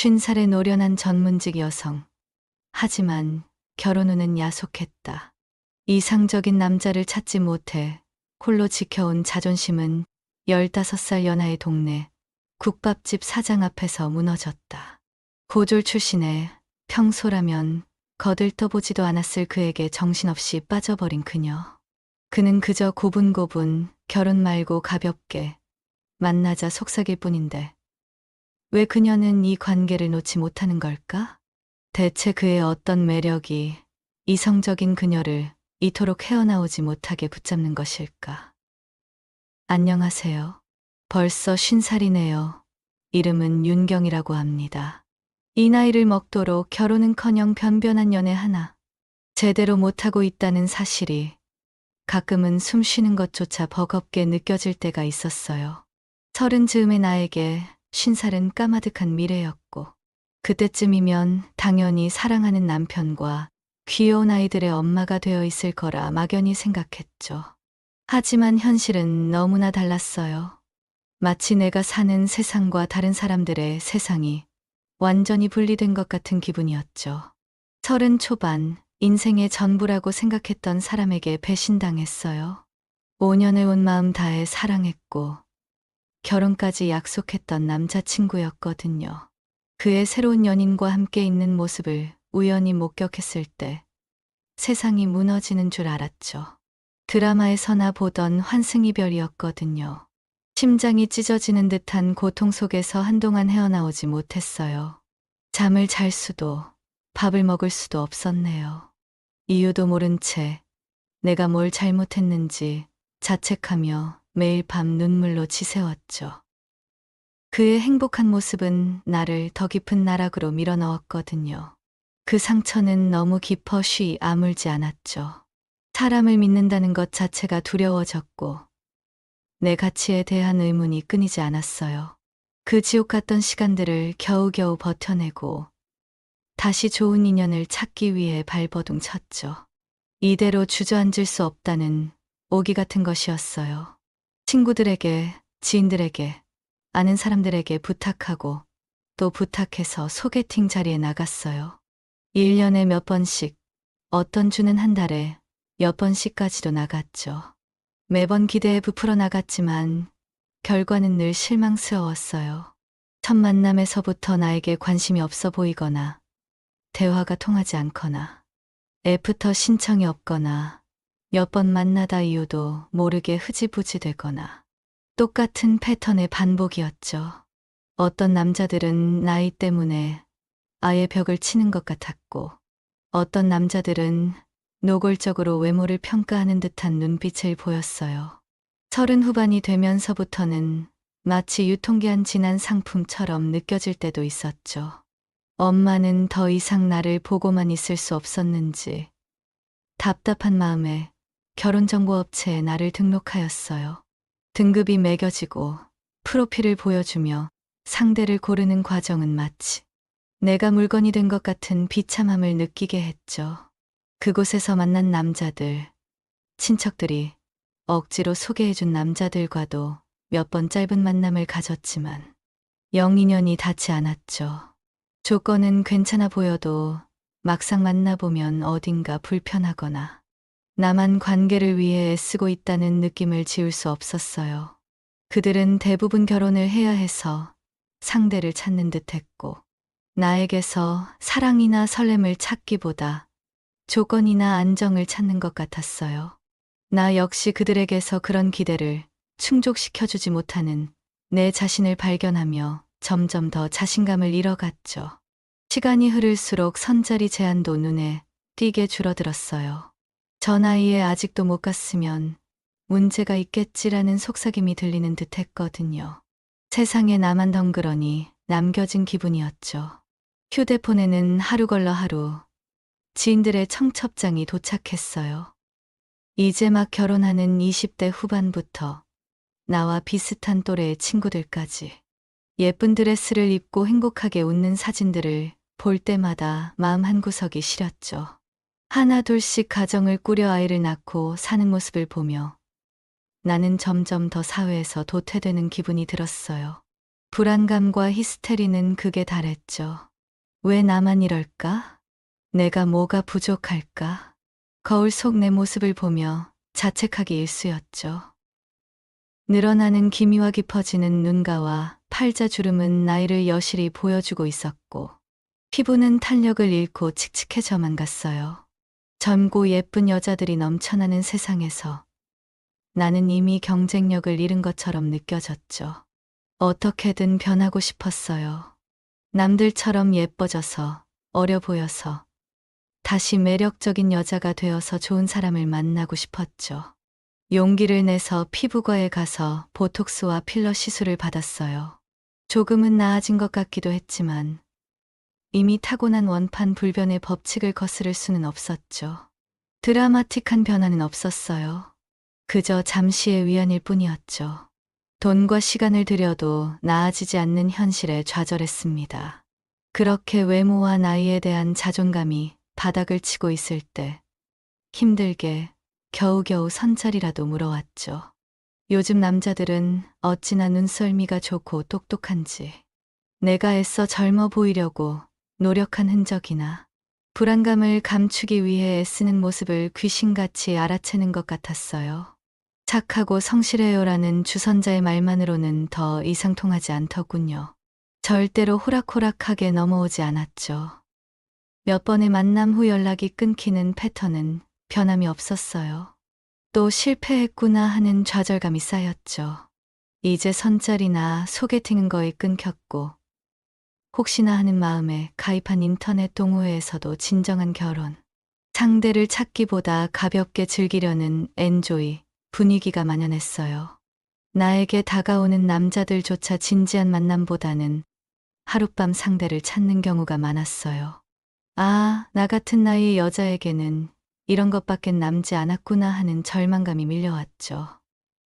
50살의 노련한 전문직 여성. 하지만 결혼 후는 야속했다. 이상적인 남자를 찾지 못해 홀로 지켜온 자존심은 15살 연하의 동네 국밥집 사장 앞에서 무너졌다. 고졸 출신의 평소라면 거들떠보지도 않았을 그에게 정신없이 빠져버린 그녀. 그는 그저 고분고분 결혼 말고 가볍게 만나자 속삭일 뿐인데 왜 그녀는 이 관계를 놓지 못하는 걸까? 대체 그의 어떤 매력이 이성적인 그녀를 이토록 헤어나오지 못하게 붙잡는 것일까? 안녕하세요. 벌써 50살이네요. 이름은 윤경이라고 합니다. 이 나이를 먹도록 결혼은커녕 변변한 연애 하나 제대로 못하고 있다는 사실이 가끔은 숨 쉬는 것조차 버겁게 느껴질 때가 있었어요. 30 즈음의 나에게 50살은 까마득한 미래였고 그때쯤이면 당연히 사랑하는 남편과 귀여운 아이들의 엄마가 되어 있을 거라 막연히 생각했죠. 하지만 현실은 너무나 달랐어요. 마치 내가 사는 세상과 다른 사람들의 세상이 완전히 분리된 것 같은 기분이었죠. 30 초반 인생의 전부라고 생각했던 사람에게 배신당했어요. 5년을 온 마음 다해 사랑했고 결혼까지 약속했던 남자친구였거든요. 그의 새로운 연인과 함께 있는 모습을 우연히 목격했을 때 세상이 무너지는 줄 알았죠. 드라마에서나 보던 환승이별이었거든요. 심장이 찢어지는 듯한 고통 속에서 한동안 헤어나오지 못했어요. 잠을 잘 수도 밥을 먹을 수도 없었네요. 이유도 모른 채 내가 뭘 잘못했는지 자책하며 매일 밤 눈물로 지새웠죠. 그의 행복한 모습은 나를 더 깊은 나락으로 밀어넣었거든요. 그 상처는 너무 깊어 쉬 아물지 않았죠. 사람을 믿는다는 것 자체가 두려워졌고 내 가치에 대한 의문이 끊이지 않았어요. 그 지옥 같던 시간들을 겨우겨우 버텨내고 다시 좋은 인연을 찾기 위해 발버둥 쳤죠. 이대로 주저앉을 수 없다는 오기 같은 것이었어요. 친구들에게, 지인들에게, 아는 사람들에게 부탁하고 또 부탁해서 소개팅 자리에 나갔어요. 1년에 몇 번씩, 어떤 주는 한 달에 몇 번씩까지도 나갔죠. 매번 기대에 부풀어 나갔지만 결과는 늘 실망스러웠어요. 첫 만남에서부터 나에게 관심이 없어 보이거나 대화가 통하지 않거나 애프터 신청이 없거나 몇 번 만나다 이유도 모르게 흐지부지 되거나 똑같은 패턴의 반복이었죠. 어떤 남자들은 나이 때문에 아예 벽을 치는 것 같았고 어떤 남자들은 노골적으로 외모를 평가하는 듯한 눈빛을 보였어요. 30 후반이 되면서부터는 마치 유통기한 지난 상품처럼 느껴질 때도 있었죠. 엄마는 더 이상 나를 보고만 있을 수 없었는지 답답한 마음에 결혼정보업체에 나를 등록하였어요. 등급이 매겨지고 프로필을 보여주며 상대를 고르는 과정은 마치 내가 물건이 된 것 같은 비참함을 느끼게 했죠. 그곳에서 만난 남자들, 친척들이 억지로 소개해준 남자들과도 몇 번 짧은 만남을 가졌지만 영 인연이 닿지 않았죠. 조건은 괜찮아 보여도 막상 만나보면 어딘가 불편하거나 나만 관계를 위해 애쓰고 있다는 느낌을 지울 수 없었어요. 그들은 대부분 결혼을 해야 해서 상대를 찾는 듯했고 나에게서 사랑이나 설렘을 찾기보다 조건이나 안정을 찾는 것 같았어요. 나 역시 그들에게서 그런 기대를 충족시켜주지 못하는 내 자신을 발견하며 점점 더 자신감을 잃어갔죠. 시간이 흐를수록 선자리 제한도 눈에 띄게 줄어들었어요. 저 나이에 아직도 못 갔으면 문제가 있겠지라는 속삭임이 들리는 듯 했거든요. 세상에 나만 덩그러니 남겨진 기분이었죠. 휴대폰에는 하루 걸러 하루 지인들의 청첩장이 도착했어요. 이제 막 결혼하는 20대 후반부터 나와 비슷한 또래의 친구들까지 예쁜 드레스를 입고 행복하게 웃는 사진들을 볼 때마다 마음 한구석이 시렸죠. 하나 둘씩 가정을 꾸려 아이를 낳고 사는 모습을 보며 나는 점점 더 사회에서 도태되는 기분이 들었어요. 불안감과 히스테리는 극에 달했죠. 왜 나만 이럴까? 내가 뭐가 부족할까? 거울 속 내 모습을 보며 자책하기 일쑤였죠. 늘어나는 기미와 깊어지는 눈가와 팔자주름은 나이를 여실히 보여주고 있었고, 피부는 탄력을 잃고 칙칙해져만 갔어요. 젊고 예쁜 여자들이 넘쳐나는 세상에서 나는 이미 경쟁력을 잃은 것처럼 느껴졌죠. 어떻게든 변하고 싶었어요. 남들처럼 예뻐져서, 어려 보여서, 다시 매력적인 여자가 되어서 좋은 사람을 만나고 싶었죠. 용기를 내서 피부과에 가서 보톡스와 필러 시술을 받았어요. 조금은 나아진 것 같기도 했지만 이미 타고난 원판 불변의 법칙을 거스를 수는 없었죠. 드라마틱한 변화는 없었어요. 그저 잠시의 위안일 뿐이었죠. 돈과 시간을 들여도 나아지지 않는 현실에 좌절했습니다. 그렇게 외모와 나이에 대한 자존감이 바닥을 치고 있을 때 힘들게 겨우겨우 선자리라도 물어왔죠. 요즘 남자들은 어찌나 눈썰미가 좋고 똑똑한지, 내가 애써 젊어 보이려고 노력한 흔적이나 불안감을 감추기 위해 애쓰는 모습을 귀신같이 알아채는 것 같았어요. 착하고 성실해요라는 주선자의 말만으로는 더 이상통하지 않더군요. 절대로 호락호락하게 넘어오지 않았죠. 몇 번의 만남 후 연락이 끊기는 패턴은 변함이 없었어요. 또 실패했구나 하는 좌절감이 쌓였죠. 이제 선짜리나 소개팅은 거의 끊겼고, 혹시나 하는 마음에 가입한 인터넷 동호회에서도 진정한 결혼, 상대를 찾기보다 가볍게 즐기려는 엔조이 분위기가 만연했어요. 나에게 다가오는 남자들조차 진지한 만남보다는 하룻밤 상대를 찾는 경우가 많았어요. 아, 나 같은 나이의 여자에게는 이런 것밖엔 남지 않았구나 하는 절망감이 밀려왔죠.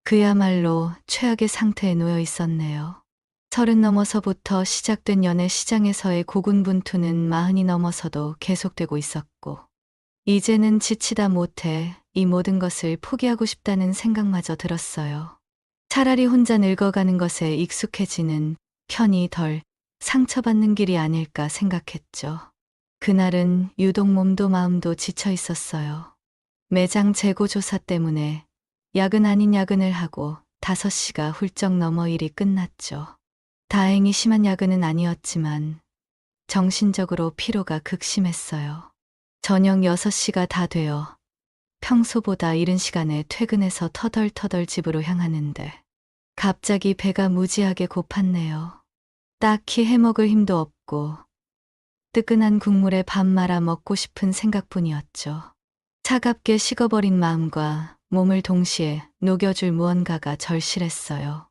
그야말로 최악의 상태에 놓여 있었네요. 30 넘어서부터 시작된 연애 시장에서의 고군분투는 40이 넘어서도 계속되고 있었고, 이제는 지치다 못해 이 모든 것을 포기하고 싶다는 생각마저 들었어요. 차라리 혼자 늙어가는 것에 익숙해지는 편이 덜 상처받는 길이 아닐까 생각했죠. 그날은 유독 몸도 마음도 지쳐 있었어요. 매장 재고 조사 때문에 야근 아닌 야근을 하고 5시가 훌쩍 넘어 일이 끝났죠. 다행히 심한 야근은 아니었지만 정신적으로 피로가 극심했어요. 저녁 6시가 다 되어 평소보다 이른 시간에 퇴근해서 터덜터덜 집으로 향하는데 갑자기 배가 무지하게 고팠네요. 딱히 해먹을 힘도 없고 뜨끈한 국물에 밥 말아 먹고 싶은 생각뿐이었죠. 차갑게 식어버린 마음과 몸을 동시에 녹여줄 무언가가 절실했어요.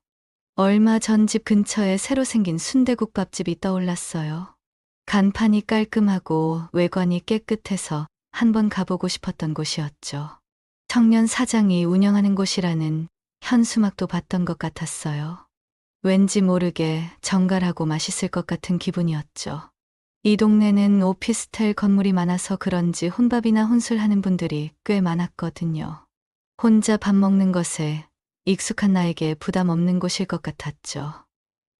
얼마 전 집 근처에 새로 생긴 순대국밥집이 떠올랐어요. 간판이 깔끔하고 외관이 깨끗해서 한번 가보고 싶었던 곳이었죠. 청년 사장이 운영하는 곳이라는 현수막도 봤던 것 같았어요. 왠지 모르게 정갈하고 맛있을 것 같은 기분이었죠. 이 동네는 오피스텔 건물이 많아서 그런지 혼밥이나 혼술하는 분들이 꽤 많았거든요. 혼자 밥 먹는 것에 익숙한 나에게 부담 없는 곳일 것 같았죠.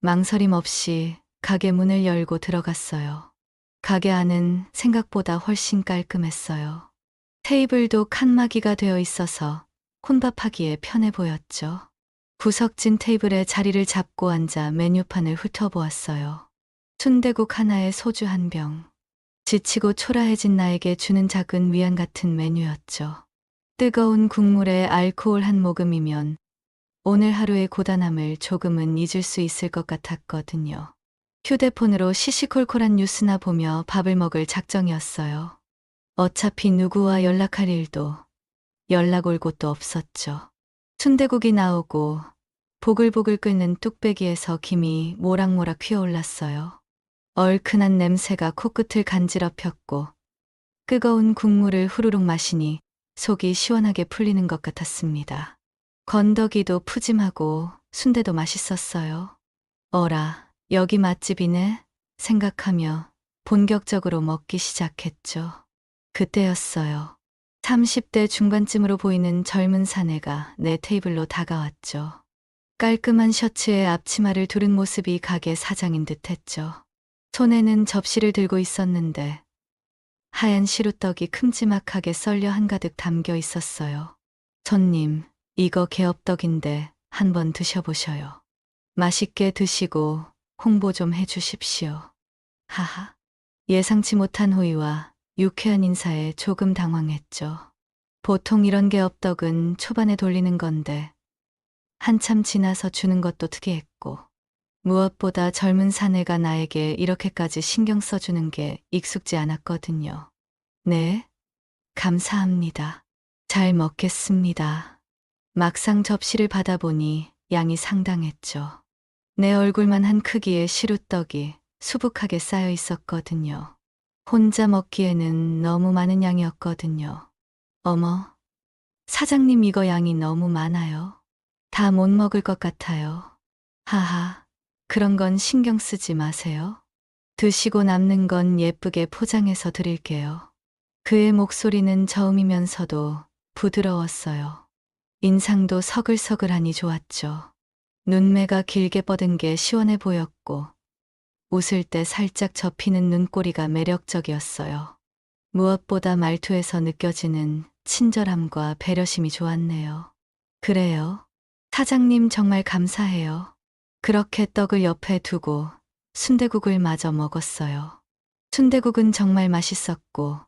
망설임 없이 가게 문을 열고 들어갔어요. 가게 안은 생각보다 훨씬 깔끔했어요. 테이블도 칸막이가 되어 있어서 혼밥하기에 편해 보였죠. 구석진 테이블에 자리를 잡고 앉아 메뉴판을 훑어보았어요. 순대국 하나에 소주 한 병. 지치고 초라해진 나에게 주는 작은 위안 같은 메뉴였죠. 뜨거운 국물에 알코올 한 모금이면 오늘 하루의 고단함을 조금은 잊을 수 있을 것 같았거든요. 휴대폰으로 시시콜콜한 뉴스나 보며 밥을 먹을 작정이었어요. 어차피 누구와 연락할 일도 연락 올 곳도 없었죠. 순대국이 나오고 보글보글 끓는 뚝배기에서 김이 모락모락 휘어올랐어요. 얼큰한 냄새가 코끝을 간지럽혔고 뜨거운 국물을 후루룩 마시니 속이 시원하게 풀리는 것 같았습니다. 건더기도 푸짐하고 순대도 맛있었어요. 어라, 여기 맛집이네 생각하며 본격적으로 먹기 시작했죠. 그때였어요. 30대 중반쯤으로 보이는 젊은 사내가 내 테이블로 다가왔죠. 깔끔한 셔츠에 앞치마를 두른 모습이 가게 사장인 듯했죠. 손에는 접시를 들고 있었는데 하얀 시루떡이 큼지막하게 썰려 한가득 담겨 있었어요. 손님, 이거 개업떡인데 한번 드셔보셔요. 맛있게 드시고 홍보 좀 해주십시오. 하하. 예상치 못한 호의와 유쾌한 인사에 조금 당황했죠. 보통 이런 개업떡은 초반에 돌리는 건데 한참 지나서 주는 것도 특이했고 무엇보다 젊은 사내가 나에게 이렇게까지 신경 써주는 게 익숙지 않았거든요. 네, 감사합니다. 잘 먹겠습니다. 막상 접시를 받아보니 양이 상당했죠. 내 얼굴만 한 크기의 시루떡이 수북하게 쌓여 있었거든요. 혼자 먹기에는 너무 많은 양이었거든요. 어머, 사장님 이거 양이 너무 많아요. 다 못 먹을 것 같아요. 하하, 그런 건 신경 쓰지 마세요. 드시고 남는 건 예쁘게 포장해서 드릴게요. 그의 목소리는 저음이면서도 부드러웠어요. 인상도 서글서글하니 좋았죠. 눈매가 길게 뻗은 게 시원해 보였고 웃을 때 살짝 접히는 눈꼬리가 매력적이었어요. 무엇보다 말투에서 느껴지는 친절함과 배려심이 좋았네요. 그래요. 사장님 정말 감사해요. 그렇게 떡을 옆에 두고 순대국을 마저 먹었어요. 순대국은 정말 맛있었고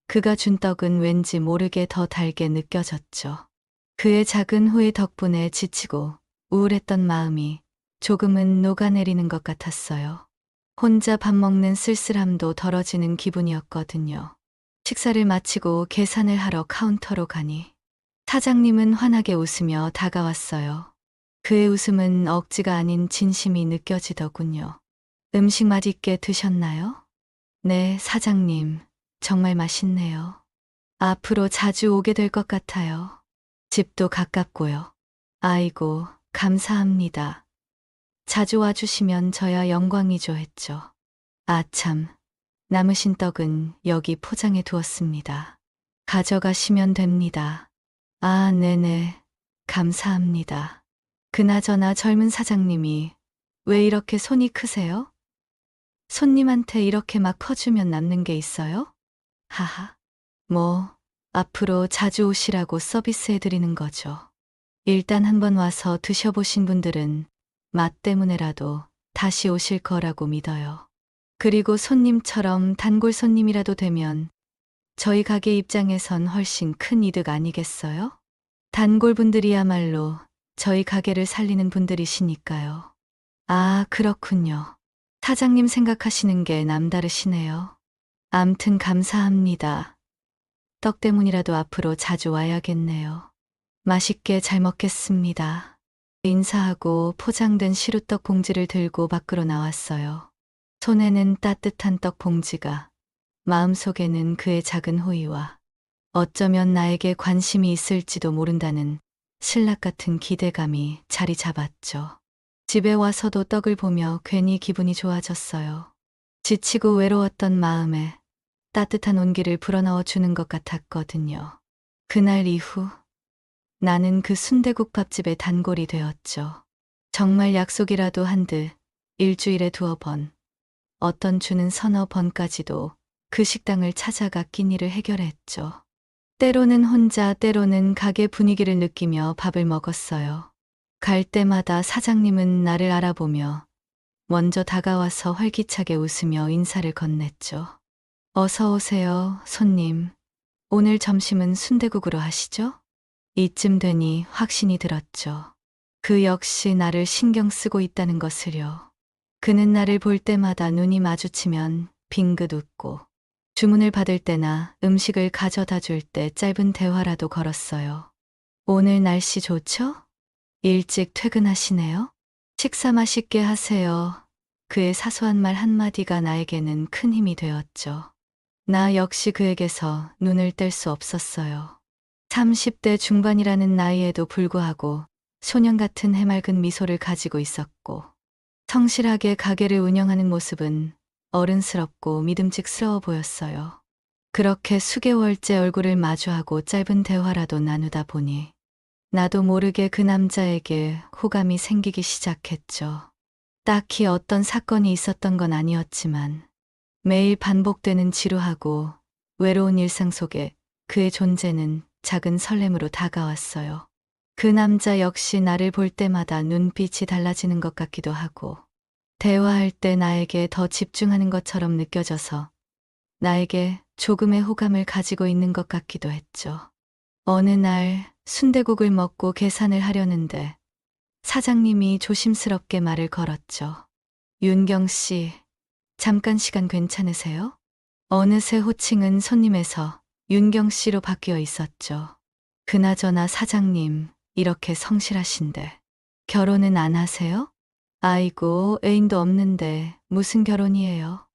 그가 준 떡은 왠지 모르게 더 달게 느껴졌죠. 그의 작은 호의 덕분에 지치고 우울했던 마음이 조금은 녹아내리는 것 같았어요. 혼자 밥 먹는 쓸쓸함도 덜어지는 기분이었거든요. 식사를 마치고 계산을 하러 카운터로 가니 사장님은 환하게 웃으며 다가왔어요. 그의 웃음은 억지가 아닌 진심이 느껴지더군요. 음식 맛있게 드셨나요? 네, 사장님. 정말 맛있네요. 앞으로 자주 오게 될 것 같아요. 집도 가깝고요. 아이고, 감사합니다. 자주 와주시면 저야 영광이죠 했죠. 아참, 남으신 떡은 여기 포장해 두었습니다. 가져가시면 됩니다. 아, 네네. 감사합니다. 그나저나 젊은 사장님이 왜 이렇게 손이 크세요? 손님한테 이렇게 막 퍼주면 남는 게 있어요? 하하. 뭐, 앞으로 자주 오시라고 서비스해드리는 거죠. 일단 한번 와서 드셔보신 분들은 맛 때문에라도 다시 오실 거라고 믿어요. 그리고 손님처럼 단골 손님이라도 되면 저희 가게 입장에선 훨씬 큰 이득 아니겠어요? 단골분들이야말로 저희 가게를 살리는 분들이시니까요. 아, 그렇군요. 사장님 생각하시는 게 남다르시네요. 암튼 감사합니다. 떡 때문이라도 앞으로 자주 와야겠네요. 맛있게 잘 먹겠습니다. 인사하고 포장된 시루떡 봉지를 들고 밖으로 나왔어요. 손에는 따뜻한 떡 봉지가, 마음속에는 그의 작은 호의와 어쩌면 나에게 관심이 있을지도 모른다는 신락 같은 기대감이 자리 잡았죠. 집에 와서도 떡을 보며 괜히 기분이 좋아졌어요. 지치고 외로웠던 마음에 따뜻한 온기를 불어넣어 주는 것 같았거든요. 그날 이후 나는 그 순대국 밥집의 단골이 되었죠. 정말 약속이라도 한 듯 일주일에 2번, 어떤 주는 서너 번까지도 그 식당을 찾아가 끼니를 해결했죠. 때로는 혼자, 때로는 가게 분위기를 느끼며 밥을 먹었어요. 갈 때마다 사장님은 나를 알아보며 먼저 다가와서 활기차게 웃으며 인사를 건넸죠. 어서 오세요, 손님. 오늘 점심은 순대국으로 하시죠? 이쯤 되니 확신이 들었죠. 그 역시 나를 신경 쓰고 있다는 것을요. 그는 나를 볼 때마다 눈이 마주치면 빙긋 웃고 주문을 받을 때나 음식을 가져다 줄 때 짧은 대화라도 걸었어요. 오늘 날씨 좋죠? 일찍 퇴근하시네요? 식사 맛있게 하세요. 그의 사소한 말 한마디가 나에게는 큰 힘이 되었죠. 나 역시 그에게서 눈을 뗄 수 없었어요. 30대 중반이라는 나이에도 불구하고 소년 같은 해맑은 미소를 가지고 있었고 성실하게 가게를 운영하는 모습은 어른스럽고 믿음직스러워 보였어요. 그렇게 수개월째 얼굴을 마주하고 짧은 대화라도 나누다 보니 나도 모르게 그 남자에게 호감이 생기기 시작했죠. 딱히 어떤 사건이 있었던 건 아니었지만 매일 반복되는 지루하고 외로운 일상 속에 그의 존재는 작은 설렘으로 다가왔어요. 그 남자 역시 나를 볼 때마다 눈빛이 달라지는 것 같기도 하고 대화할 때 나에게 더 집중하는 것처럼 느껴져서 나에게 조금의 호감을 가지고 있는 것 같기도 했죠. 어느 날 순댓국을 먹고 계산을 하려는데 사장님이 조심스럽게 말을 걸었죠. 윤경 씨, 잠깐 시간 괜찮으세요? 어느새 호칭은 손님에서 윤경 씨로 바뀌어 있었죠. 그나저나 사장님, 이렇게 성실하신데 결혼은 안 하세요? 아이고, 애인도 없는데 무슨 결혼이에요?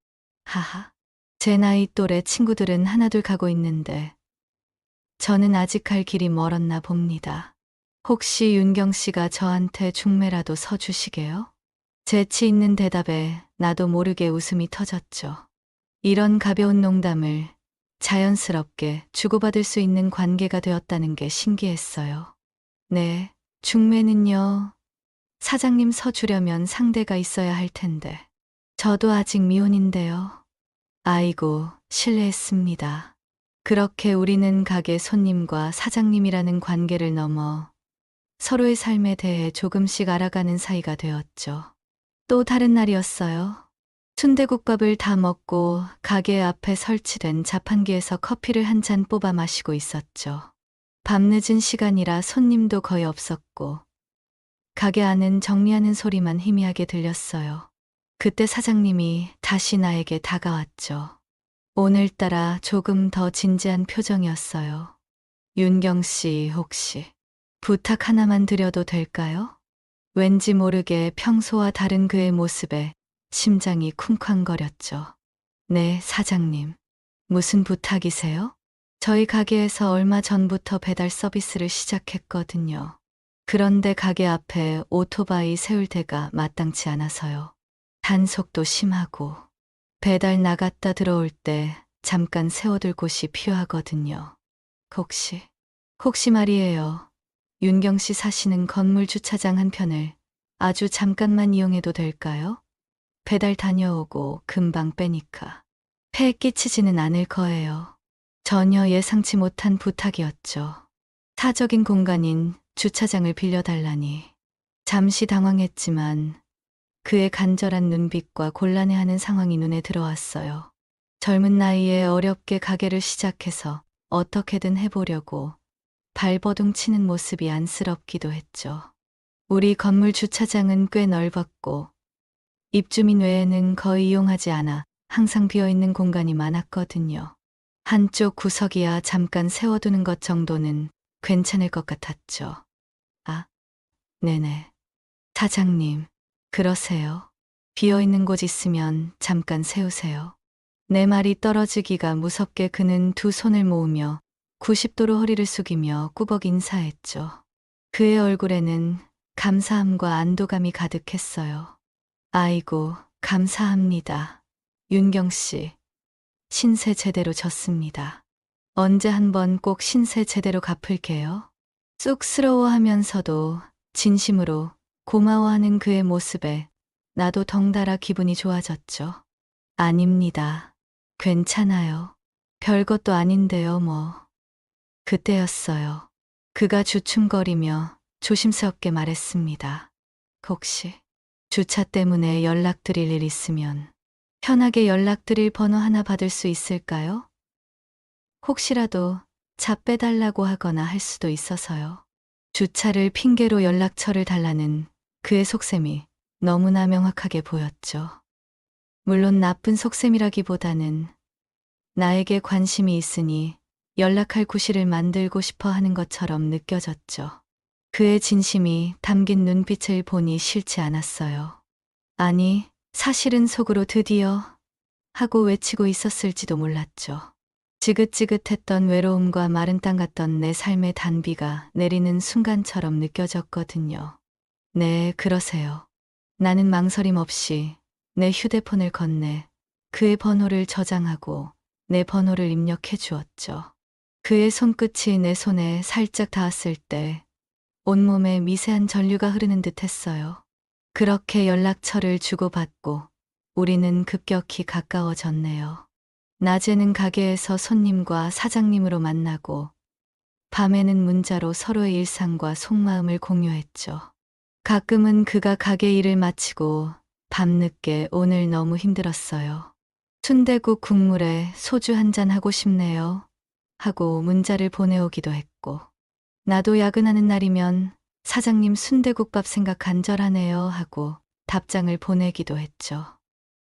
하하. 제 나이 또래 친구들은 하나둘 가고 있는데 저는 아직 갈 길이 멀었나 봅니다. 혹시 윤경 씨가 저한테 중매라도 서주시게요? 재치 있는 대답에 나도 모르게 웃음이 터졌죠. 이런 가벼운 농담을 자연스럽게 주고받을 수 있는 관계가 되었다는 게 신기했어요. 네, 중매는요. 사장님 서주려면 상대가 있어야 할 텐데. 저도 아직 미혼인데요. 아이고, 실례했습니다. 그렇게 우리는 가게 손님과 사장님이라는 관계를 넘어 서로의 삶에 대해 조금씩 알아가는 사이가 되었죠. 또 다른 날이었어요. 순대국밥을 다 먹고 가게 앞에 설치된 자판기에서 커피를 한 잔 뽑아 마시고 있었죠. 밤늦은 시간이라 손님도 거의 없었고 가게 안은 정리하는 소리만 희미하게 들렸어요. 그때 사장님이 다시 나에게 다가왔죠. 오늘따라 조금 더 진지한 표정이었어요. 윤경 씨, 혹시 부탁 하나만 드려도 될까요? 왠지 모르게 평소와 다른 그의 모습에 심장이 쿵쾅거렸죠. 네, 사장님. 무슨 부탁이세요? 저희 가게에서 얼마 전부터 배달 서비스를 시작했거든요. 그런데 가게 앞에 오토바이 세울 데가 마땅치 않아서요. 단속도 심하고 배달 나갔다 들어올 때 잠깐 세워둘 곳이 필요하거든요. 혹시 말이에요. 윤경 씨 사시는 건물 주차장 한 편을 아주 잠깐만 이용해도 될까요? 배달 다녀오고 금방 빼니까. 폐에 끼치지는 않을 거예요. 전혀 예상치 못한 부탁이었죠. 사적인 공간인 주차장을 빌려달라니. 잠시 당황했지만 그의 간절한 눈빛과 곤란해하는 상황이 눈에 들어왔어요. 젊은 나이에 어렵게 가게를 시작해서 어떻게든 해보려고 발버둥 치는 모습이 안쓰럽기도 했죠. 우리 건물 주차장은 꽤 넓었고 입주민 외에는 거의 이용하지 않아 항상 비어있는 공간이 많았거든요. 한쪽 구석이야 잠깐 세워두는 것 정도는 괜찮을 것 같았죠. 아, 네네. 사장님, 그러세요. 비어있는 곳 있으면 잠깐 세우세요. 내 말이 떨어지기가 무섭게 그는 두 손을 모으며 90도로 허리를 숙이며 꾸벅 인사했죠. 그의 얼굴에는 감사함과 안도감이 가득했어요. 아이고, 감사합니다. 윤경 씨, 신세 제대로 졌습니다. 언제 한번 꼭 신세 제대로 갚을게요. 쑥스러워하면서도 진심으로 고마워하는 그의 모습에 나도 덩달아 기분이 좋아졌죠. 아닙니다. 괜찮아요. 별것도 아닌데요, 뭐. 그때였어요. 그가 주춤거리며 조심스럽게 말했습니다. 혹시 주차 때문에 연락드릴 일 있으면 편하게 연락드릴 번호 하나 받을 수 있을까요? 혹시라도 차 빼달라고 하거나 할 수도 있어서요. 주차를 핑계로 연락처를 달라는 그의 속셈이 너무나 명확하게 보였죠. 물론 나쁜 속셈이라기보다는 나에게 관심이 있으니 연락할 구실을 만들고 싶어 하는 것처럼 느껴졌죠. 그의 진심이 담긴 눈빛을 보니 싫지 않았어요. 아니, 사실은 속으로 드디어 하고 외치고 있었을지도 몰랐죠. 지긋지긋했던 외로움과 마른 땅 같던 내 삶의 단비가 내리는 순간처럼 느껴졌거든요. 네, 그러세요. 나는 망설임 없이 내 휴대폰을 건네 그의 번호를 저장하고 내 번호를 입력해 주었죠. 그의 손끝이 내 손에 살짝 닿았을 때 온몸에 미세한 전류가 흐르는 듯 했어요. 그렇게 연락처를 주고받고 우리는 급격히 가까워졌네요. 낮에는 가게에서 손님과 사장님으로 만나고 밤에는 문자로 서로의 일상과 속마음을 공유했죠. 가끔은 그가 가게 일을 마치고 밤늦게 오늘 너무 힘들었어요. 순대국 국물에 소주 한잔 하고 싶네요. 하고 문자를 보내오기도 했고, 나도 야근하는 날이면 사장님 순대국밥 생각 간절하네요 하고 답장을 보내기도 했죠.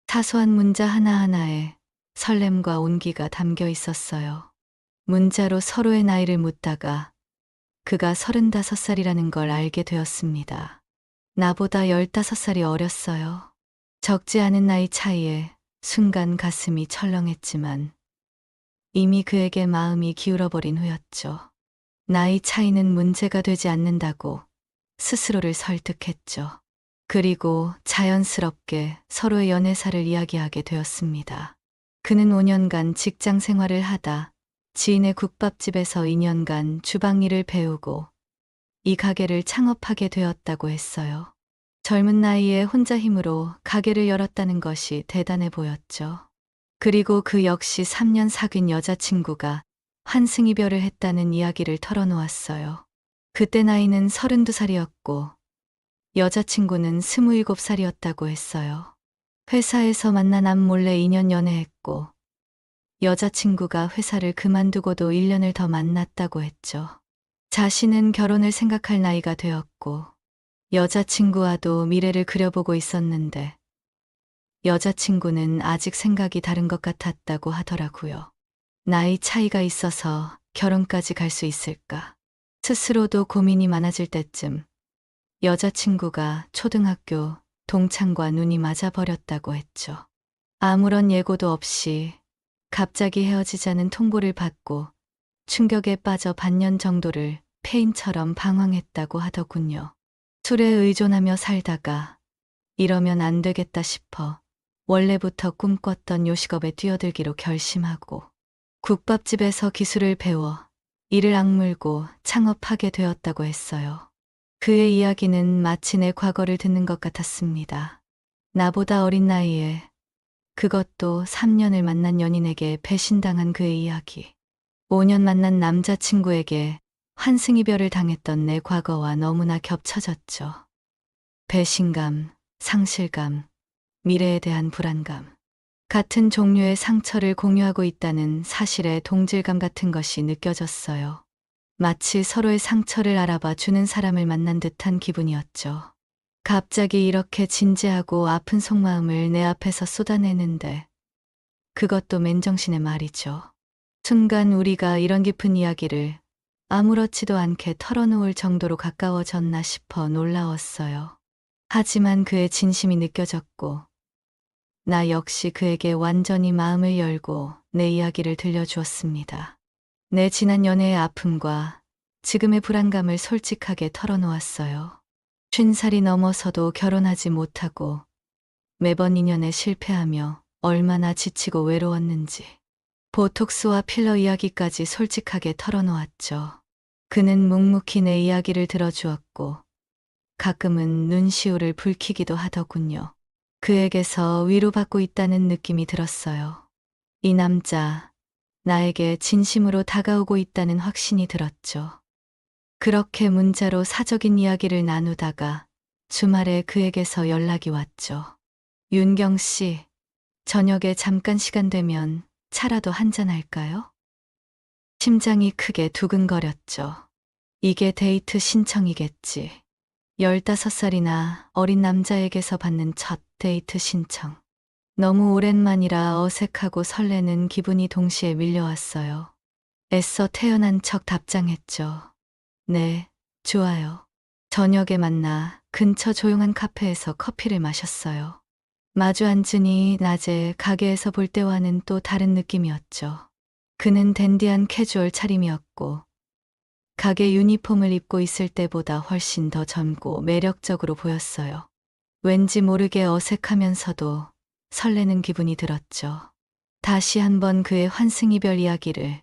사소한 문자 하나하나에 설렘과 온기가 담겨 있었어요. 문자로 서로의 나이를 묻다가 그가 35살이라는 걸 알게 되었습니다. 나보다 15살이 어렸어요. 적지 않은 나이 차이에 순간 가슴이 철렁했지만 이미 그에게 마음이 기울어버린 후였죠. 나이 차이는 문제가 되지 않는다고 스스로를 설득했죠. 그리고 자연스럽게 서로의 연애사를 이야기하게 되었습니다. 그는 5년간 직장 생활을 하다 지인의 국밥집에서 2년간 주방 일을 배우고 이 가게를 창업하게 되었다고 했어요. 젊은 나이에 혼자 힘으로 가게를 열었다는 것이 대단해 보였죠. 그리고 그 역시 3년 사귄 여자친구가 환승이별을 했다는 이야기를 털어놓았어요. 그때 나이는 32살이었고 여자친구는 27살이었다고 했어요. 회사에서 만나 남몰래 2년 연애했고 여자친구가 회사를 그만두고도 1년을 더 만났다고 했죠. 자신은 결혼을 생각할 나이가 되었고 여자친구와도 미래를 그려보고 있었는데 여자친구는 아직 생각이 다른 것 같았다고 하더라고요. 나이 차이가 있어서 결혼까지 갈 수 있을까? 스스로도 고민이 많아질 때쯤 여자친구가 초등학교 동창과 눈이 맞아버렸다고 했죠. 아무런 예고도 없이 갑자기 헤어지자는 통보를 받고 충격에 빠져 반년 정도를 폐인처럼 방황했다고 하더군요. 술에 의존하며 살다가 이러면 안 되겠다 싶어 원래부터 꿈꿨던 요식업에 뛰어들기로 결심하고 국밥집에서 기술을 배워 이를 악물고 창업하게 되었다고 했어요. 그의 이야기는 마치 내 과거를 듣는 것 같았습니다. 나보다 어린 나이에 그것도 3년을 만난 연인에게 배신당한 그의 이야기. 5년 만난 남자친구에게 환승이별을 당했던 내 과거와 너무나 겹쳐졌죠. 배신감, 상실감, 미래에 대한 불안감. 같은 종류의 상처를 공유하고 있다는 사실에 동질감 같은 것이 느껴졌어요. 마치 서로의 상처를 알아봐 주는 사람을 만난 듯한 기분이었죠. 갑자기 이렇게 진지하고 아픈 속마음을 내 앞에서 쏟아내는데 그것도 맨정신의 말이죠. 순간 우리가 이런 깊은 이야기를 아무렇지도 않게 털어놓을 정도로 가까워졌나 싶어 놀라웠어요. 하지만 그의 진심이 느껴졌고 나 역시 그에게 완전히 마음을 열고 내 이야기를 들려주었습니다. 내 지난 연애의 아픔과 지금의 불안감을 솔직하게 털어놓았어요. 50살이 넘어서도 결혼하지 못하고 매번 인연에 실패하며 얼마나 지치고 외로웠는지 보톡스와 필러 이야기까지 솔직하게 털어놓았죠. 그는 묵묵히 내 이야기를 들어주었고 가끔은 눈시울을 붉히기도 하더군요. 그에게서 위로받고 있다는 느낌이 들었어요. 이 남자, 나에게 진심으로 다가오고 있다는 확신이 들었죠. 그렇게 문자로 사적인 이야기를 나누다가 주말에 그에게서 연락이 왔죠. 윤경 씨, 저녁에 잠깐 시간 되면 차라도 한잔 할까요? 심장이 크게 두근거렸죠. 이게 데이트 신청이겠지. 15살이나 어린 남자에게서 받는 첫 데이트 신청. 너무 오랜만이라 어색하고 설레는 기분이 동시에 밀려왔어요. 애써 태연한 척 답장했죠. 네, 좋아요. 저녁에 만나 근처 조용한 카페에서 커피를 마셨어요. 마주 앉으니 낮에 가게에서 볼 때와는 또 다른 느낌이었죠. 그는 댄디한 캐주얼 차림이었고 가게 유니폼을 입고 있을 때보다 훨씬 더 젊고 매력적으로 보였어요. 왠지 모르게 어색하면서도 설레는 기분이 들었죠. 다시 한번 그의 환승이별 이야기를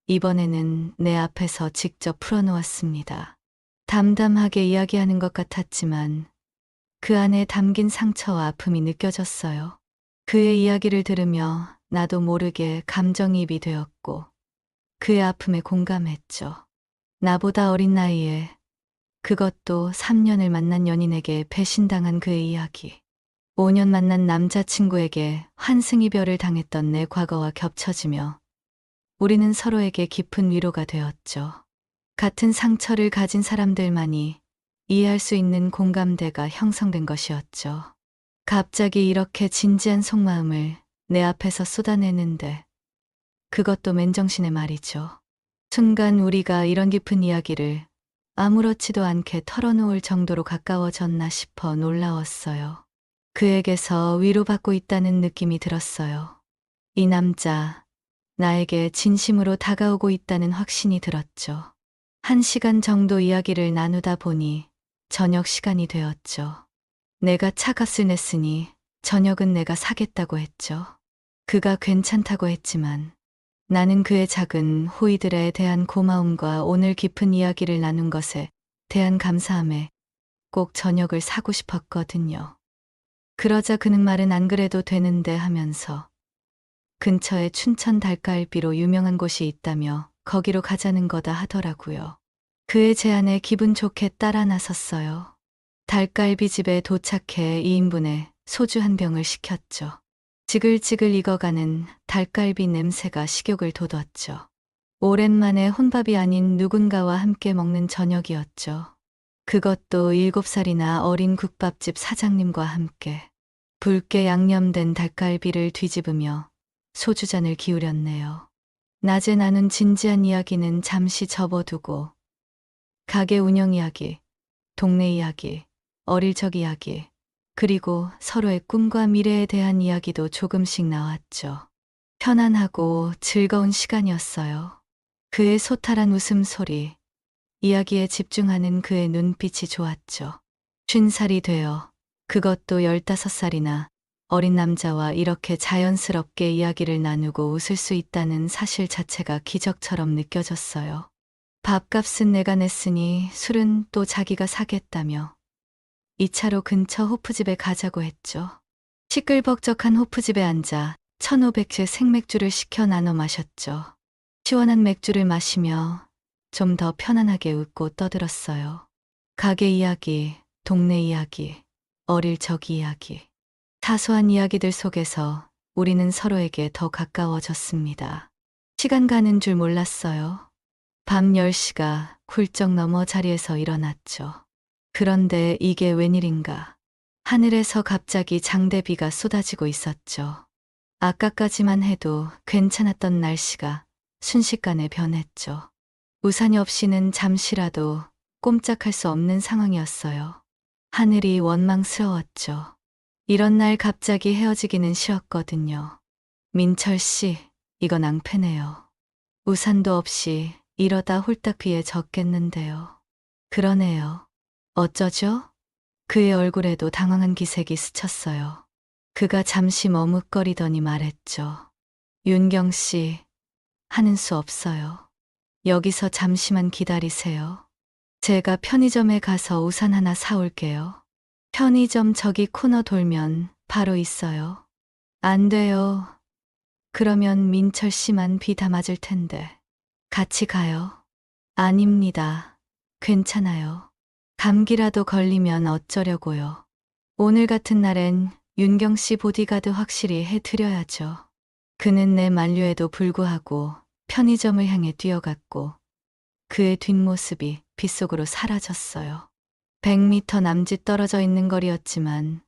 이번에는 내 앞에서 직접 풀어놓았습니다. 담담하게 이야기하는 것 같았지만 그 안에 담긴 상처와 아픔이 느껴졌어요. 그의 이야기를 들으며 나도 모르게 감정이입이 되었고 그의 아픔에 공감했죠. 나보다 어린 나이에, 그것도 3년을 만난 연인에게 배신당한 그의 이야기. 5년 만난 남자친구에게 환승이별을 당했던 내 과거와 겹쳐지며 우리는 서로에게 깊은 위로가 되었죠. 같은 상처를 가진 사람들만이 이해할 수 있는 공감대가 형성된 것이었죠. 갑자기 이렇게 진지한 속마음을 내 앞에서 쏟아내는데 그것도 맨정신에 말이죠. 순간 우리가 이런 깊은 이야기를 아무렇지도 않게 털어놓을 정도로 가까워졌나 싶어 놀라웠어요. 그에게서 위로받고 있다는 느낌이 들었어요. 이 남자, 나에게 진심으로 다가오고 있다는 확신이 들었죠. 1시간 정도 이야기를 나누다 보니 저녁 시간이 되었죠. 내가 차값을 냈으니 저녁은 내가 사겠다고 했죠. 그가 괜찮다고 했지만 나는 그의 작은 호의들에 대한 고마움과 오늘 깊은 이야기를 나눈 것에 대한 감사함에 꼭 저녁을 사고 싶었거든요. 그러자 그는 말은 안 그래도 되는데 하면서 근처에 춘천 닭갈비로 유명한 곳이 있다며 거기로 가자는 거다 하더라고요. 그의 제안에 기분 좋게 따라 나섰어요. 닭갈비 집에 도착해 2인분에 소주 한 병을 시켰죠. 지글지글 익어가는 닭갈비 냄새가 식욕을 돋웠죠. 오랜만에 혼밥이 아닌 누군가와 함께 먹는 저녁이었죠. 그것도 7살이나 어린 국밥집 사장님과 함께 붉게 양념된 닭갈비를 뒤집으며 소주잔을 기울였네요. 낮에 나눈 진지한 이야기는 잠시 접어두고 가게 운영 이야기, 동네 이야기, 어릴 적 이야기, 그리고 서로의 꿈과 미래에 대한 이야기도 조금씩 나왔죠. 편안하고 즐거운 시간이었어요. 그의 소탈한 웃음소리, 이야기에 집중하는 그의 눈빛이 좋았죠. 50살이 되어 그것도 15살이나 어린 남자와 이렇게 자연스럽게 이야기를 나누고 웃을 수 있다는 사실 자체가 기적처럼 느껴졌어요. 밥값은 내가 냈으니 술은 또 자기가 사겠다며 2차로 근처 호프집에 가자고 했죠. 시끌벅적한 호프집에 앉아 1500제 생맥주를 시켜 나눠 마셨죠. 시원한 맥주를 마시며 좀 더 편안하게 웃고 떠들었어요. 가게 이야기, 동네 이야기, 어릴 적 이야기. 사소한 이야기들 속에서 우리는 서로에게 더 가까워졌습니다. 시간 가는 줄 몰랐어요. 밤 10시가 훌쩍 넘어 자리에서 일어났죠. 그런데 이게 웬일인가. 하늘에서 갑자기 장대비가 쏟아지고 있었죠. 아까까지만 해도 괜찮았던 날씨가 순식간에 변했죠. 우산이 없이는 잠시라도 꼼짝할 수 없는 상황이었어요. 하늘이 원망스러웠죠. 이런 날 갑자기 헤어지기는 싫었거든요. 민철 씨, 이건 낭패네요. 우산도 없이 이러다 홀딱 비에 젖겠는데요. 그러네요. 어쩌죠? 그의 얼굴에도 당황한 기색이 스쳤어요. 그가 잠시 머뭇거리더니 말했죠. 윤경 씨, 하는 수 없어요. 여기서 잠시만 기다리세요. 제가 편의점에 가서 우산 하나 사올게요. 편의점 저기 코너 돌면 바로 있어요. 안 돼요. 그러면 민철 씨만 비 다 맞을 텐데. 같이 가요. 아닙니다. 괜찮아요. 감기라도 걸리면 어쩌려고요. 오늘 같은 날엔 윤경 씨 보디가드 확실히 해드려야죠. 그는 내 만류에도 불구하고 편의점을 향해 뛰어갔고 그의 뒷모습이 빗속으로 사라졌어요. 100m 남짓 떨어져 있는 거리였지만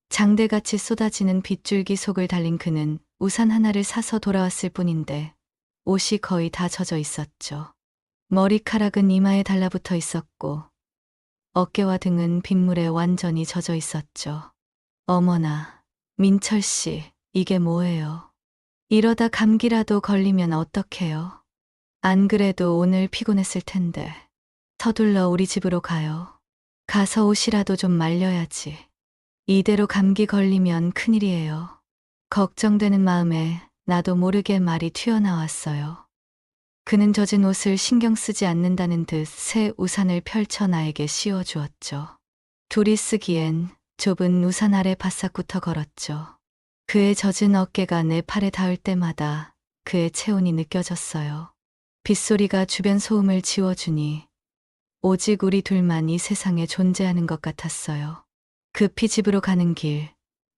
장대같이 쏟아지는 빗줄기 속을 달린 그는 우산 하나를 사서 돌아왔을 뿐인데 옷이 거의 다 젖어 있었죠. 머리카락은 이마에 달라붙어 있었고 어깨와 등은 빗물에 완전히 젖어 있었죠. 어머나, 민철 씨, 이게 뭐예요? 이러다 감기라도 걸리면 어떡해요? 안 그래도 오늘 피곤했을 텐데. 서둘러 우리 집으로 가요. 가서 옷이라도 좀 말려야지. 이대로 감기 걸리면 큰일이에요. 걱정되는 마음에 나도 모르게 말이 튀어나왔어요. 그는 젖은 옷을 신경 쓰지 않는다는 듯 새 우산을 펼쳐 나에게 씌워 주었죠. 둘이 쓰기엔 좁은 우산 아래 바싹붙어 걸었죠. 그의 젖은 어깨가 내 팔에 닿을 때마다 그의 체온이 느껴졌어요. 빗소리가 주변 소음을 지워주니 오직 우리 둘만 이 세상에 존재하는 것 같았어요. 급히 집으로 가는 길,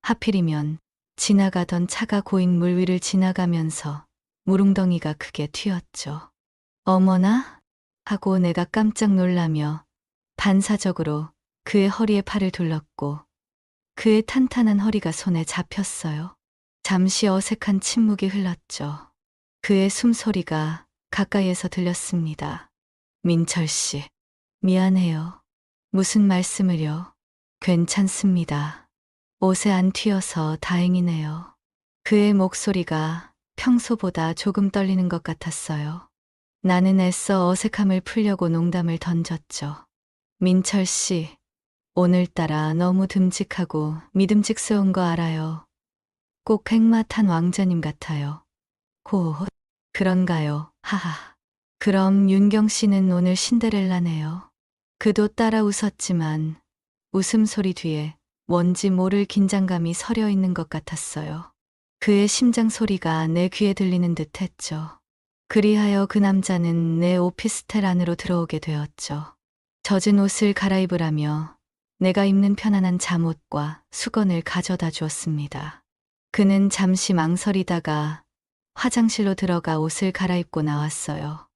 하필이면 지나가던 차가 고인 물 위를 지나가면서 물웅덩이가 크게 튀었죠. 어머나? 하고 내가 깜짝 놀라며 반사적으로 그의 허리에 팔을 둘렀고 그의 탄탄한 허리가 손에 잡혔어요. 잠시 어색한 침묵이 흘렀죠. 그의 숨소리가 가까이에서 들렸습니다. 민철 씨, 미안해요. 무슨 말씀을요? 괜찮습니다. 옷에 안 튀어서 다행이네요. 그의 목소리가 평소보다 조금 떨리는 것 같았어요. 나는 애써 어색함을 풀려고 농담을 던졌죠. 민철 씨, 오늘따라 너무 듬직하고 믿음직스러운 거 알아요. 꼭 백마탄 왕자님 같아요. 호, 그런가요? 하하. 그럼 윤경 씨는 오늘 신데렐라네요. 그도 따라 웃었지만 웃음소리 뒤에 뭔지 모를 긴장감이 서려 있는 것 같았어요. 그의 심장 소리가 내 귀에 들리는 듯 했죠. 그리하여 그 남자는 내 오피스텔 안으로 들어오게 되었죠. 젖은 옷을 갈아입으라며 내가 입는 편안한 잠옷과 수건을 가져다 주었습니다. 그는 잠시 망설이다가 화장실로 들어가 옷을 갈아입고 나왔어요.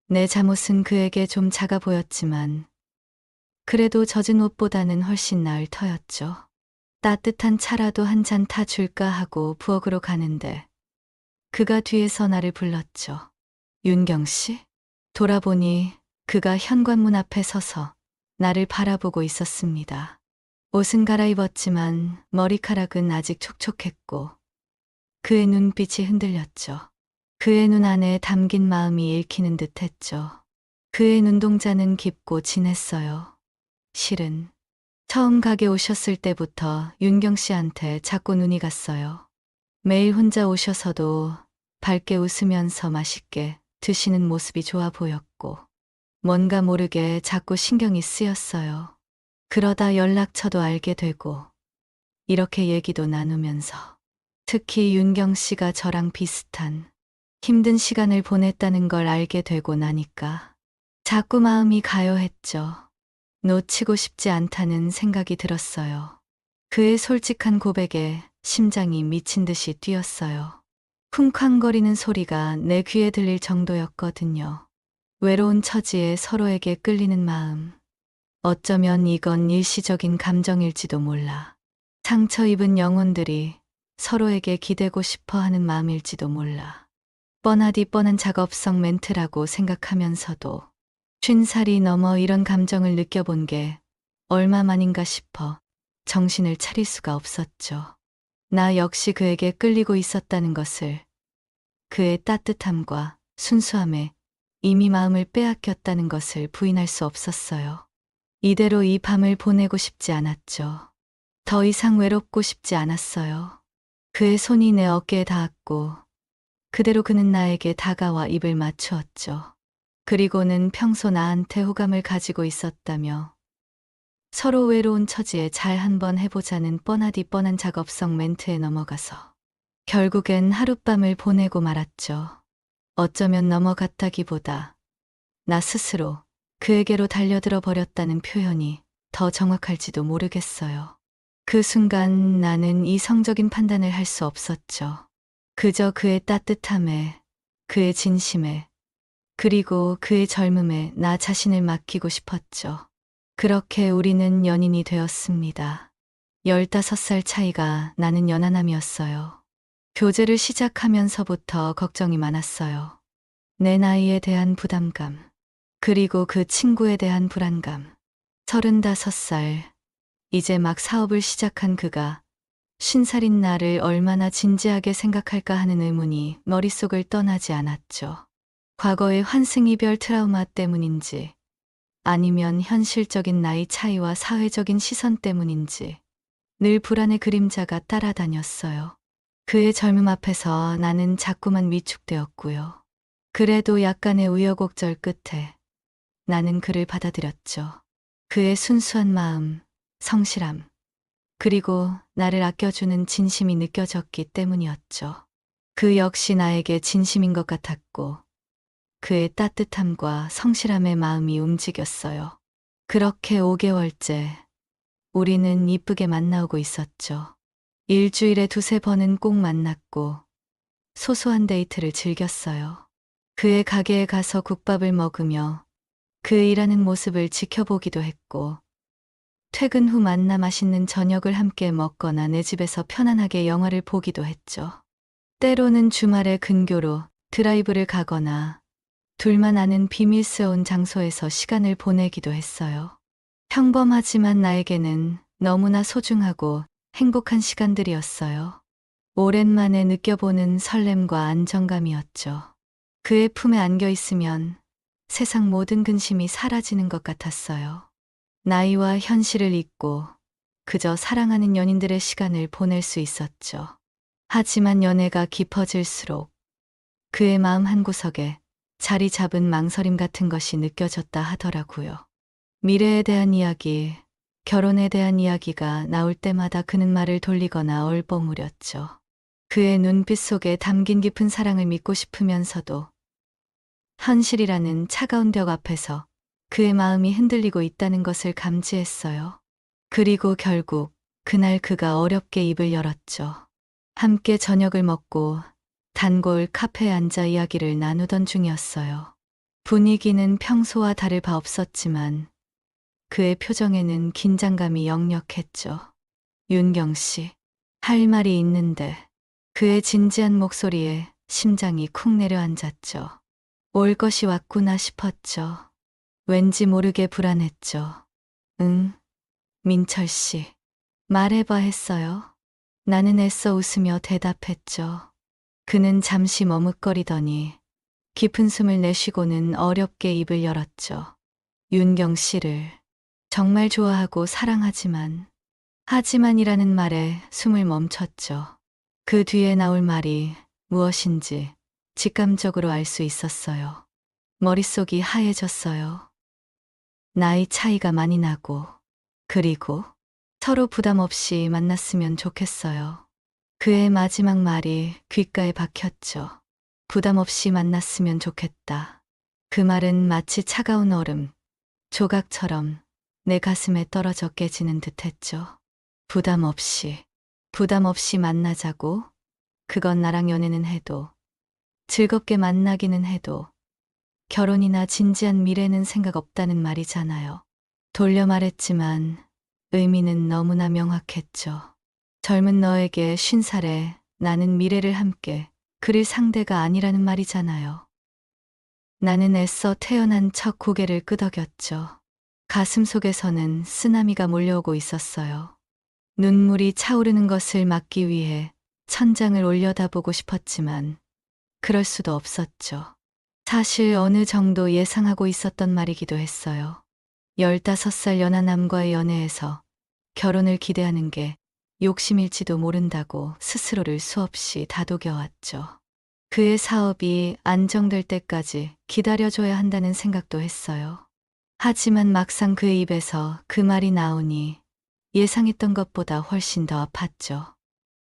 내 잠옷은 그에게 좀 작아 보였지만 그래도 젖은 옷보다는 훨씬 나을 터였죠. 따뜻한 차라도 한 잔 타줄까 하고 부엌으로 가는데 그가 뒤에서 나를 불렀죠. 윤경 씨? 돌아보니 그가 현관문 앞에 서서 나를 바라보고 있었습니다. 옷은 갈아입었지만 머리카락은 아직 촉촉했고 그의 눈빛이 흔들렸죠. 그의 눈 안에 담긴 마음이 읽히는 듯 했죠. 그의 눈동자는 깊고 진했어요. 실은 처음 가게 오셨을 때부터 윤경 씨한테 자꾸 눈이 갔어요. 매일 혼자 오셔서도 밝게 웃으면서 맛있게 드시는 모습이 좋아 보였고 뭔가 모르게 자꾸 신경이 쓰였어요. 그러다 연락처도 알게 되고 이렇게 얘기도 나누면서 특히 윤경 씨가 저랑 비슷한 힘든 시간을 보냈다는 걸 알게 되고 나니까 자꾸 마음이 가요했죠. 놓치고 싶지 않다는 생각이 들었어요. 그의 솔직한 고백에 심장이 미친 듯이 뛰었어요. 쿵쾅거리는 소리가 내 귀에 들릴 정도였거든요. 외로운 처지에 서로에게 끌리는 마음. 어쩌면 이건 일시적인 감정일지도 몰라. 상처 입은 영혼들이 서로에게 기대고 싶어 하는 마음일지도 몰라. 뻔하디 뻔한 작업성 멘트라고 생각하면서도 50살이 넘어 이런 감정을 느껴본 게 얼마만인가 싶어 정신을 차릴 수가 없었죠. 나 역시 그에게 끌리고 있었다는 것을, 그의 따뜻함과 순수함에 이미 마음을 빼앗겼다는 것을 부인할 수 없었어요. 이대로 이 밤을 보내고 싶지 않았죠. 더 이상 외롭고 싶지 않았어요. 그의 손이 내 어깨에 닿았고 그대로 그는 나에게 다가와 입을 맞추었죠. 그리고는 평소 나한테 호감을 가지고 있었다며 서로 외로운 처지에 잘 한번 해보자는 뻔하디 뻔한 작업성 멘트에 넘어가서 결국엔 하룻밤을 보내고 말았죠. 어쩌면 넘어갔다기보다 나 스스로 그에게로 달려들어 버렸다는 표현이 더 정확할지도 모르겠어요. 그 순간 나는 이성적인 판단을 할 수 없었죠. 그저 그의 따뜻함에, 그의 진심에, 그리고 그의 젊음에 나 자신을 맡기고 싶었죠. 그렇게 우리는 연인이 되었습니다. 15살 차이가 나는 연하남이었어요. 교제를 시작하면서부터 걱정이 많았어요. 내 나이에 대한 부담감, 그리고 그 친구에 대한 불안감. 35살, 이제 막 사업을 시작한 그가 50살인 나를 얼마나 진지하게 생각할까 하는 의문이 머릿속을 떠나지 않았죠. 과거의 환승이별 트라우마 때문인지 아니면 현실적인 나이 차이와 사회적인 시선 때문인지 늘 불안의 그림자가 따라다녔어요. 그의 젊음 앞에서 나는 자꾸만 위축되었고요. 그래도 약간의 우여곡절 끝에 나는 그를 받아들였죠. 그의 순수한 마음, 성실함, 그리고 나를 아껴주는 진심이 느껴졌기 때문이었죠. 그 역시 나에게 진심인 것 같았고, 그의 따뜻함과 성실함의 마음이 움직였어요. 그렇게 5개월째 우리는 이쁘게 만나오고 있었죠. 일주일에 두세 번은 꼭 만났고 소소한 데이트를 즐겼어요. 그의 가게에 가서 국밥을 먹으며 그 일하는 모습을 지켜보기도 했고, 퇴근 후 만나 맛있는 저녁을 함께 먹거나 내 집에서 편안하게 영화를 보기도 했죠. 때로는 주말에 근교로 드라이브를 가거나 둘만 아는 비밀스러운 장소에서 시간을 보내기도 했어요. 평범하지만 나에게는 너무나 소중하고 행복한 시간들이었어요. 오랜만에 느껴보는 설렘과 안정감이었죠. 그의 품에 안겨 있으면 세상 모든 근심이 사라지는 것 같았어요. 나이와 현실을 잊고 그저 사랑하는 연인들의 시간을 보낼 수 있었죠. 하지만 연애가 깊어질수록 그의 마음 한구석에 자리 잡은 망설임 같은 것이 느껴졌다 하더라고요. 미래에 대한 이야기, 결혼에 대한 이야기가 나올 때마다 그는 말을 돌리거나 얼버무렸죠. 그의 눈빛 속에 담긴 깊은 사랑을 믿고 싶으면서도 현실이라는 차가운 벽 앞에서 그의 마음이 흔들리고 있다는 것을 감지했어요. 그리고 결국 그날 그가 어렵게 입을 열었죠. 함께 저녁을 먹고 단골 카페에 앉아 이야기를 나누던 중이었어요. 분위기는 평소와 다를 바 없었지만 그의 표정에는 긴장감이 역력했죠. 윤경 씨, 할 말이 있는데. 그의 진지한 목소리에 심장이 쿵 내려앉았죠. 올 것이 왔구나 싶었죠. 왠지 모르게 불안했죠. 응, 민철 씨. 말해봐 했어요. 나는 애써 웃으며 대답했죠. 그는 잠시 머뭇거리더니 깊은 숨을 내쉬고는 어렵게 입을 열었죠. 윤경 씨를 정말 좋아하고 사랑하지만, 하지만이라는 말에 숨을 멈췄죠. 그 뒤에 나올 말이 무엇인지 직감적으로 알 수 있었어요. 머릿속이 하얘졌어요. 나이 차이가 많이 나고, 그리고 서로 부담 없이 만났으면 좋겠어요. 그의 마지막 말이 귓가에 박혔죠. 부담 없이 만났으면 좋겠다. 그 말은 마치 차가운 얼음, 조각처럼 내 가슴에 떨어져 깨지는 듯 했죠. 부담 없이 만나자고? 그건 나랑 연애는 해도, 즐겁게 만나기는 해도, 결혼이나 진지한 미래는 생각 없다는 말이잖아요. 돌려 말했지만 의미는 너무나 명확했죠. 젊은 너에게 50살에 나는 미래를 함께 그릴 상대가 아니라는 말이잖아요. 나는 애써 태어난 첫 고개를 끄덕였죠. 가슴 속에서는 쓰나미가 몰려오고 있었어요. 눈물이 차오르는 것을 막기 위해 천장을 올려다보고 싶었지만 그럴 수도 없었죠. 사실 어느 정도 예상하고 있었던 말이기도 했어요. 15살 연하남과의 연애에서 결혼을 기대하는 게 욕심일지도 모른다고 스스로를 수없이 다독여왔죠. 그의 사업이 안정될 때까지 기다려줘야 한다는 생각도 했어요. 하지만 막상 그의 입에서 그 말이 나오니 예상했던 것보다 훨씬 더 아팠죠.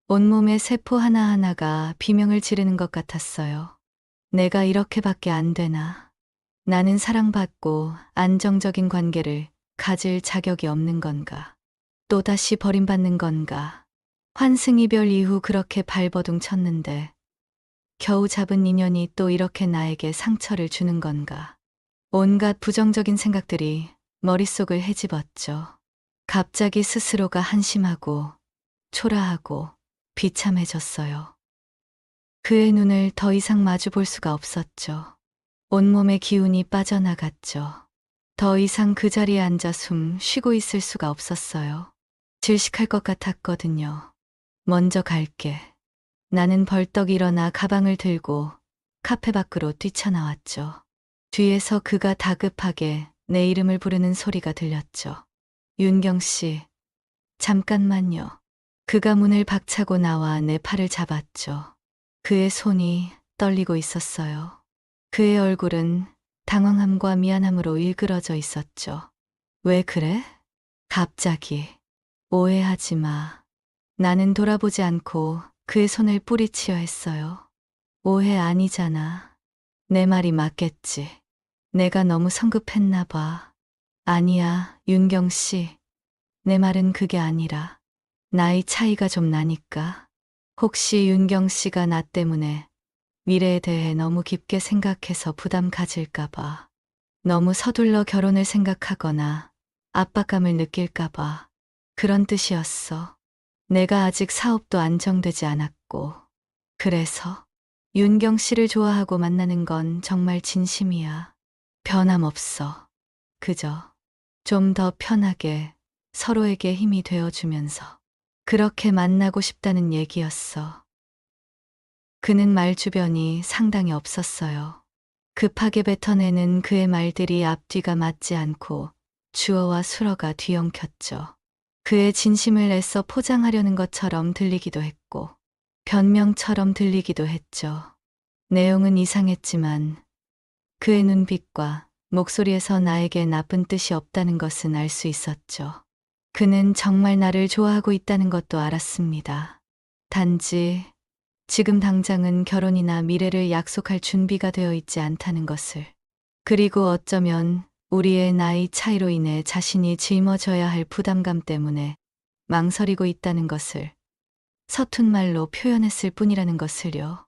온몸의 세포 하나하나가 비명을 지르는 것 같았어요. 내가 이렇게밖에 안 되나? 나는 사랑받고 안정적인 관계를 가질 자격이 없는 건가? 또다시 버림받는 건가? 환승이별 이후 그렇게 발버둥 쳤는데 겨우 잡은 인연이 또 이렇게 나에게 상처를 주는 건가? 온갖 부정적인 생각들이 머릿속을 헤집었죠. 갑자기 스스로가 한심하고 초라하고 비참해졌어요. 그의 눈을 더 이상 마주 볼 수가 없었죠. 온몸의 기운이 빠져나갔죠. 더 이상 그 자리에 앉아 숨 쉬고 있을 수가 없었어요. 질식할 것 같았거든요. 먼저 갈게. 나는 벌떡 일어나 가방을 들고 카페 밖으로 뛰쳐나왔죠. 뒤에서 그가 다급하게 내 이름을 부르는 소리가 들렸죠. 윤경 씨, 잠깐만요. 그가 문을 박차고 나와 내 팔을 잡았죠. 그의 손이 떨리고 있었어요. 그의 얼굴은 당황함과 미안함으로 일그러져 있었죠. 왜 그래? 갑자기. 오해하지 마. 나는 돌아보지 않고 그의 손을 뿌리치려 했어요. 오해 아니잖아. 내 말이 맞겠지. 내가 너무 성급했나 봐. 아니야, 윤경 씨. 내 말은 그게 아니라 나이 차이가 좀 나니까. 혹시 윤경 씨가 나 때문에 미래에 대해 너무 깊게 생각해서 부담 가질까 봐. 너무 서둘러 결혼을 생각하거나 압박감을 느낄까 봐. 그런 뜻이었어. 내가 아직 사업도 안정되지 않았고. 그래서 윤경 씨를 좋아하고 만나는 건 정말 진심이야. 변함없어. 그저 좀 더 편하게 서로에게 힘이 되어주면서 그렇게 만나고 싶다는 얘기였어. 그는 말 주변이 상당히 없었어요. 급하게 뱉어내는 그의 말들이 앞뒤가 맞지 않고 주어와 수어가 뒤엉켰죠. 그의 진심을 애써 포장하려는 것처럼 들리기도 했고 변명처럼 들리기도 했죠. 내용은 이상했지만 그의 눈빛과 목소리에서 나에게 나쁜 뜻이 없다는 것은 알 수 있었죠. 그는 정말 나를 좋아하고 있다는 것도 알았습니다. 단지 지금 당장은 결혼이나 미래를 약속할 준비가 되어 있지 않다는 것을. 그리고 어쩌면 우리의 나이 차이로 인해 자신이 짊어져야 할 부담감 때문에 망설이고 있다는 것을 서툰 말로 표현했을 뿐이라는 것을요.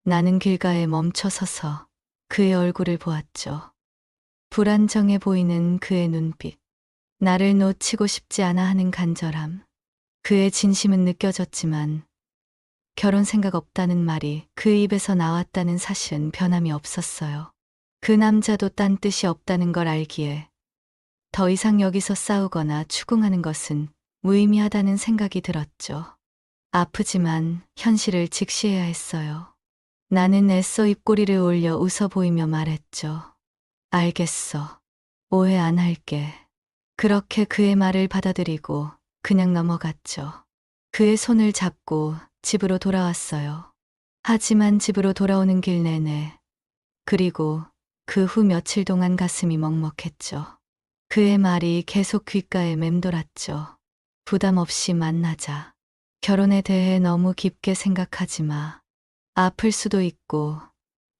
나는 길가에 멈춰 서서 그의 얼굴을 보았죠. 불안정해 보이는 그의 눈빛. 나를 놓치고 싶지 않아 하는 간절함. 그의 진심은 느껴졌지만 결혼 생각 없다는 말이 그 입에서 나왔다는 사실은 변함이 없었어요. 그 남자도 딴 뜻이 없다는 걸 알기에 더 이상 여기서 싸우거나 추궁하는 것은 무의미하다는 생각이 들었죠. 아프지만 현실을 직시해야 했어요. 나는 애써 입꼬리를 올려 웃어 보이며 말했죠. 알겠어. 오해 안 할게. 그렇게 그의 말을 받아들이고 그냥 넘어갔죠. 그의 손을 잡고 집으로 돌아왔어요. 하지만 집으로 돌아오는 길 내내 그리고 그 후 며칠 동안 가슴이 먹먹했죠. 그의 말이 계속 귓가에 맴돌았죠. 부담 없이 만나자. 결혼에 대해 너무 깊게 생각하지 마. 아플 수도 있고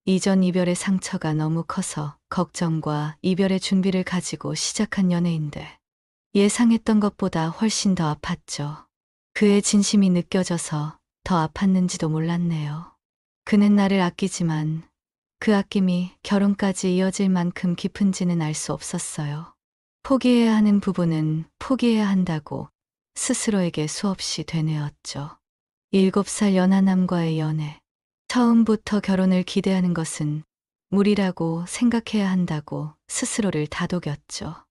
이전 이별의 상처가 너무 커서 걱정과 이별의 준비를 가지고 시작한 연애인데 예상했던 것보다 훨씬 더 아팠죠. 그의 진심이 느껴져서 더 아팠는지도 몰랐네요. 그는 나를 아끼지만 그 아낌이 결혼까지 이어질 만큼 깊은지는 알 수 없었어요. 포기해야 하는 부분은 포기해야 한다고 스스로에게 수없이 되뇌었죠. 7살 연하남과의 연애. 처음부터 결혼을 기대하는 것은 무리라고 생각해야 한다고 스스로를 다독였죠.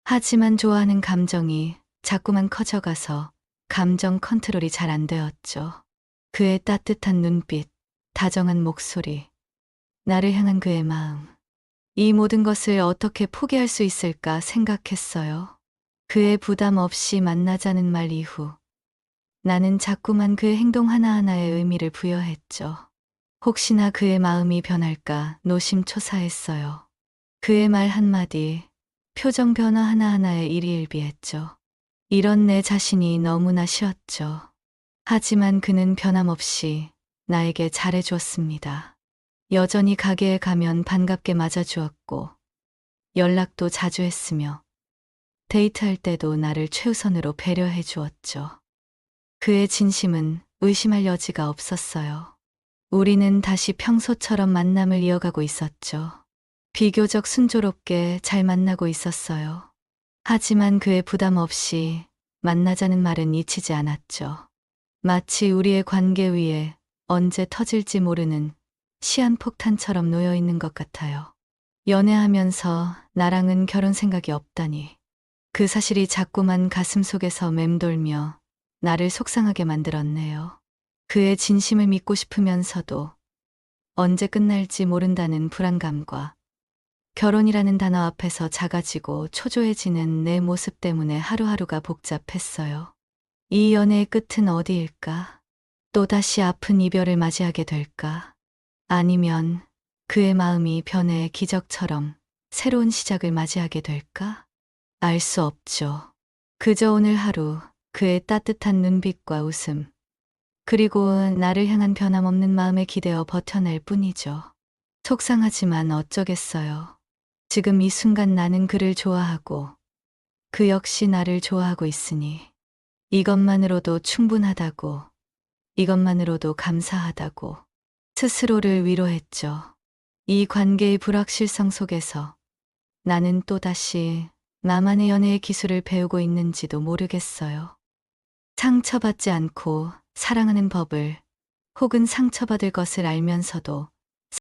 하지만 좋아하는 감정이 자꾸만 커져가서 감정 컨트롤이 잘 안 되었죠. 그의 따뜻한 눈빛, 다정한 목소리, 나를 향한 그의 마음. 이 모든 것을 어떻게 포기할 수 있을까 생각했어요. 그의 부담 없이 만나자는 말 이후 나는 자꾸만 그의 행동 하나하나에 의미를 부여했죠. 혹시나 그의 마음이 변할까 노심초사했어요. 그의 말 한마디, 표정 변화 하나하나에 일희일비했죠. 이런 내 자신이 너무나 싫었죠. 하지만 그는 변함없이 나에게 잘해주었습니다. 여전히 가게에 가면 반갑게 맞아주었고 연락도 자주 했으며 데이트할 때도 나를 최우선으로 배려해 주었죠. 그의 진심은 의심할 여지가 없었어요. 우리는 다시 평소처럼 만남을 이어가고 있었죠. 비교적 순조롭게 잘 만나고 있었어요. 하지만 그의 부담 없이 만나자는 말은 잊히지 않았죠. 마치 우리의 관계 위에 언제 터질지 모르는 시한폭탄처럼 놓여 있는 것 같아요. 연애하면서 나랑은 결혼 생각이 없다니. 그 사실이 자꾸만 가슴 속에서 맴돌며 나를 속상하게 만들었네요. 그의 진심을 믿고 싶으면서도 언제 끝날지 모른다는 불안감과 결혼이라는 단어 앞에서 작아지고 초조해지는 내 모습 때문에 하루하루가 복잡했어요. 이 연애의 끝은 어디일까? 또다시 아픈 이별을 맞이하게 될까? 아니면 그의 마음이 변해 기적처럼 새로운 시작을 맞이하게 될까? 알 수 없죠. 그저 오늘 하루 그의 따뜻한 눈빛과 웃음, 그리고 나를 향한 변함없는 마음에 기대어 버텨낼 뿐이죠. 속상하지만 어쩌겠어요. 지금 이 순간 나는 그를 좋아하고 그 역시 나를 좋아하고 있으니 이것만으로도 충분하다고, 이것만으로도 감사하다고 스스로를 위로했죠. 이 관계의 불확실성 속에서 나는 또다시 나만의 연애의 기술을 배우고 있는지도 모르겠어요. 상처받지 않고 사랑하는 법을, 혹은 상처받을 것을 알면서도